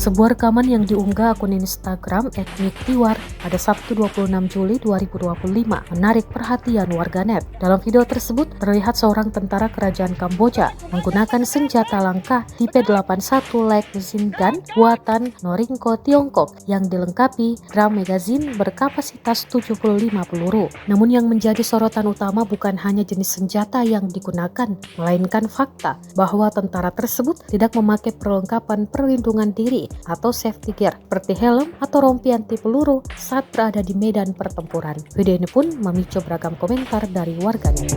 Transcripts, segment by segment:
Sebuah rekaman yang diunggah akun Instagram @miktiwar pada Sabtu 26 Juli 2025 menarik perhatian warganet. Dalam video tersebut terlihat seorang tentara kerajaan Kamboja menggunakan senjata langka tipe 81 Light Machine Gun buatan Norinco Tiongkok yang dilengkapi drum magazine berkapasitas 75 peluru. Namun yang menjadi sorotan utama bukan hanya jenis senjata yang digunakan, melainkan fakta bahwa tentara tersebut tidak memakai perlengkapan perlindungan diri atau safety gear seperti helm atau rompi anti peluru saat berada di medan pertempuran. Video ini pun memicu beragam komentar dari warganet.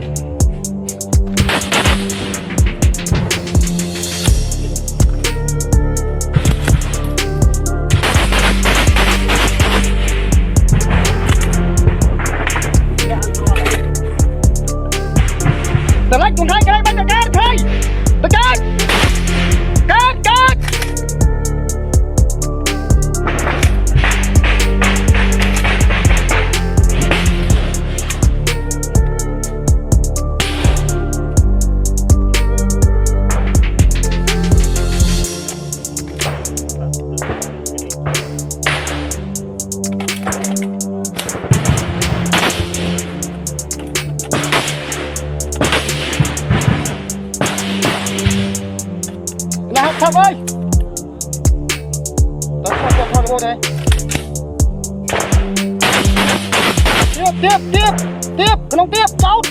Select cùng hai cái bên cạnh cái thôi. Cắt. Thằng ơi, tấn con vô đây. Tiếp, cái nông tiếp, cháu.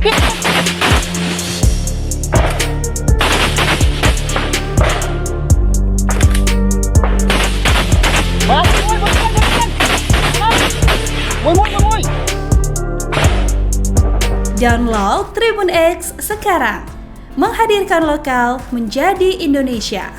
Tiếp. Mui. Download Tribun X sekarang, menghadirkan lokal menjadi Indonesia.